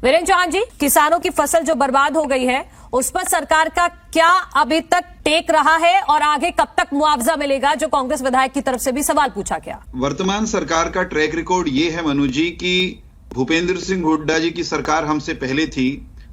वीरेंद्र चौहान जी, किसानों की फसल जो बर्बाद हो गई है उस पर सरकार का क्या अभी तक टेक रहा है और आगे कब तक मुआवजा मिलेगा, जो कांग्रेस विधायक की तरफ से भी सवाल पूछा गया। वर्तमान सरकार का ट्रैक रिकॉर्ड ये है मनु जी कि भूपेंद्र सिंह हुड्डा जी की सरकार हमसे पहले थी।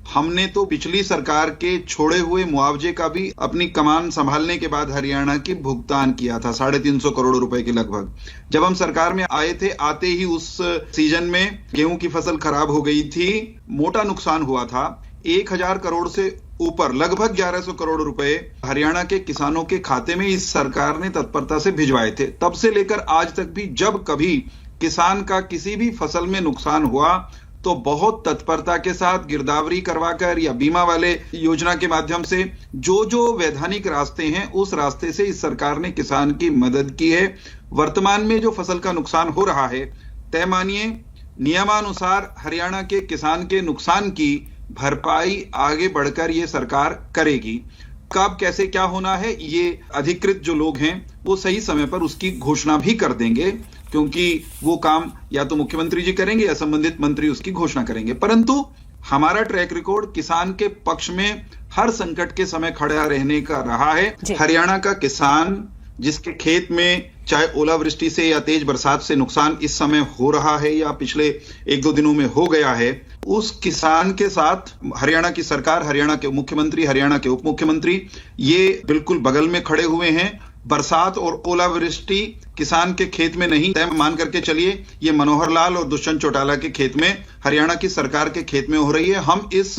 हमने तो पिछली सरकार के छोड़े हुए मुआवजे का भी अपनी कमान संभालने के बाद हरियाणा की भुगतान किया था, 350 करोड़ रुपए के लगभग। जब हम सरकार में आए थे, आते ही उस सीजन में गेहूं की फसल खराब हो गई थी, मोटा नुकसान हुआ था। 1000 करोड़ से ऊपर लगभग 1100 करोड़ रुपए हरियाणा के किसानों के खाते में इस सरकार ने तत्परता से भिजवाए थे। तब से लेकर आज तक भी जब कभी किसान का किसी भी फसल में नुकसान हुआ तो बहुत तत्परता के साथ गिरदावरी करवाकर या बीमा वाले योजना के माध्यम से जो वैधानिक रास्ते हैं उस रास्ते से इस सरकार ने किसान की मदद की है। वर्तमान में जो फसल का नुकसान हो रहा है, तय मानिए नियमानुसार हरियाणा के किसान के नुकसान की भरपाई आगे बढ़कर ये सरकार करेगी। कब कैसे क्या होना है, ये अधिकृत जो लोग हैं वो सही समय पर उसकी घोषणा भी कर देंगे, क्योंकि वो काम या तो मुख्यमंत्री जी करेंगे या संबंधित मंत्री उसकी घोषणा करेंगे। परंतु हमारा ट्रैक रिकॉर्ड किसान के पक्ष में हर संकट के समय खड़ा रहने का रहा है। हरियाणा का किसान जिसके खेत में चाहे ओलावृष्टि से या तेज बरसात से नुकसान इस समय हो रहा है या पिछले 1-2 दिनों में हो गया है, उस किसान के साथ हरियाणा की सरकार, हरियाणा के मुख्यमंत्री, हरियाणा के उप मुख्यमंत्री ये बिल्कुल बगल में खड़े हुए हैं। बरसात और ओलावृष्टि किसान के खेत में नहीं, तय मान करके चलिए ये मनोहर लाल और दुष्यंत चौटाला के खेत में, हरियाणा की सरकार के खेत में हो रही है। हम इस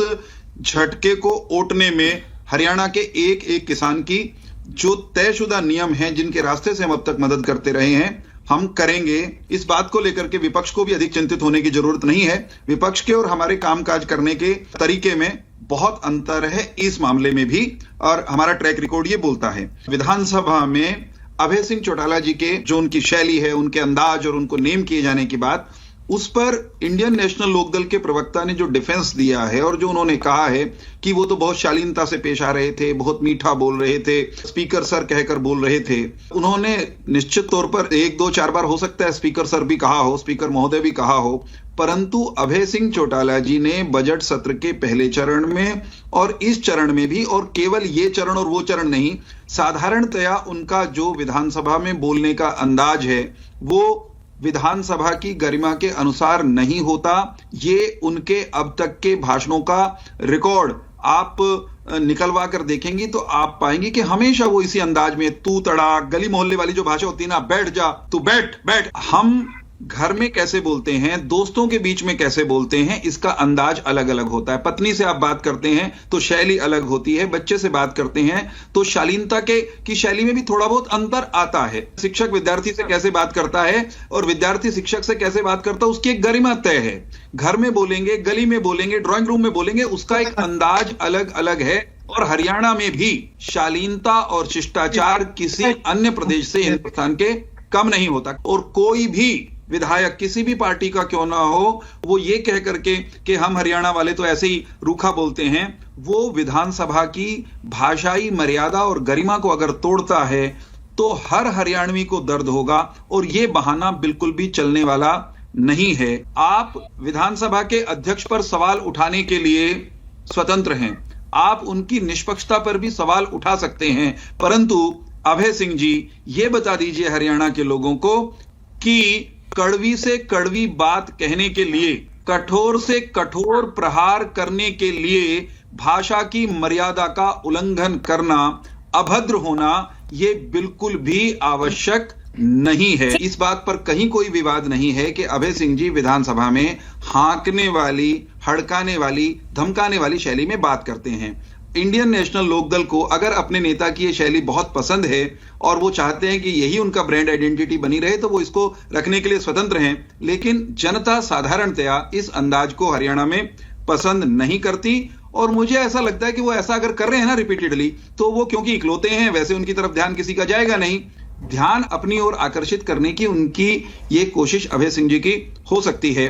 झटके को ओटने में हरियाणा के एक एक किसान की जो तयशुदा नियम हैं, जिनके रास्ते से हम अब तक मदद करते रहे हैं, हम करेंगे। इस बात को लेकर के विपक्ष को भी अधिक चिंतित होने की जरूरत नहीं है। विपक्ष के और हमारे कामकाज करने के तरीके में बहुत अंतर है इस मामले में भी, और हमारा ट्रैक रिकॉर्ड ये बोलता है। विधानसभा में अभय सिंह चौटाला जी के जो उनकी शैली है, उनके अंदाज और उनको नेम किए जाने की बात, उस पर इंडियन नेशनल लोकदल के प्रवक्ता ने जो डिफेंस दिया है और जो उन्होंने कहा है कि वो तो बहुत शालीनता से पेश आ रहे थे, बहुत मीठा बोल रहे थे, स्पीकर सर कहकर बोल रहे थे। उन्होंने निश्चित तौर पर 1-2-4 बार हो सकता है स्पीकर सर भी कहा हो, स्पीकर महोदय भी कहा हो, परंतु अभय सिंह चौटाला जी ने बजट सत्र के पहले चरण में और इस चरण में भी, और केवल ये चरण और वो चरण नहीं, साधारणतया उनका जो विधानसभा में बोलने का अंदाज है वो विधानसभा की गरिमा के अनुसार नहीं होता। ये उनके अब तक के भाषणों का रिकॉर्ड आप निकलवा कर देखेंगी तो आप पाएंगे कि हमेशा वो इसी अंदाज में तू तड़ाक, गली मोहल्ले वाली जो भाषा होती है ना, बैठ जा, तू बैठ बैठ, हम घर में कैसे बोलते हैं, दोस्तों के बीच में कैसे बोलते हैं, इसका अंदाज अलग अलग होता है। पत्नी से आप बात करते हैं तो शैली अलग होती है, बच्चे से बात करते हैं तो शालीनता की शैली में भी थोड़ा बहुत अंतर आता है। शिक्षक विद्यार्थी से कैसे बात करता है और विद्यार्थी शिक्षक से कैसे बात करता है, उसकी एक गरिमा तय है। घर में बोलेंगे, गली में बोलेंगे, ड्राइंग रूम में बोलेंगे, उसका एक अंदाज अलग अलग है। और हरियाणा में भी शालीनता और शिष्टाचार किसी अन्य प्रदेश से हिंदुस्तान के कम नहीं होता। और कोई भी विधायक किसी भी पार्टी का क्यों ना हो, वो ये कह करके कि हम हरियाणा वाले तो ऐसे ही रूखा बोलते हैं, वो विधानसभा की भाषाई मर्यादा और गरिमा को अगर तोड़ता है तो हर हरियाणवी को दर्द होगा, और ये बहाना बिल्कुल भी चलने वाला नहीं है। आप विधानसभा के अध्यक्ष पर सवाल उठाने के लिए स्वतंत्र हैं, आप उनकी निष्पक्षता पर भी सवाल उठा सकते हैं, परंतु अभय सिंह जी ये बता दीजिए हरियाणा के लोगों को कि कड़वी से कड़वी बात कहने के लिए, कठोर से कठोर प्रहार करने के लिए भाषा की मर्यादा का उल्लंघन करना, अभद्र होना, ये बिल्कुल भी आवश्यक नहीं है। इस बात पर कहीं कोई विवाद नहीं है कि अभय सिंह जी विधानसभा में हाँकने वाली, हड़काने वाली, धमकाने वाली शैली में बात करते हैं। इंडियन नेशनल लोकदल को अगर अपने नेता की ये शैली बहुत पसंद है और वो चाहते हैं कि यही उनका ब्रांड आइडेंटिटी बनी रहे तो वो इसको रखने के लिए स्वतंत्र हैं, लेकिन जनता साधारणतया इस अंदाज को हरियाणा में पसंद नहीं करती। और मुझे ऐसा लगता है कि वो ऐसा अगर कर रहे हैं ना रिपीटेडली, तो वो क्योंकि इकलौते हैं, वैसे उनकी तरफ ध्यान किसी का जाएगा नहीं। ध्यान अपनी ओर आकर्षित करने की उनकी ये कोशिश अभय सिंह जी की हो सकती है।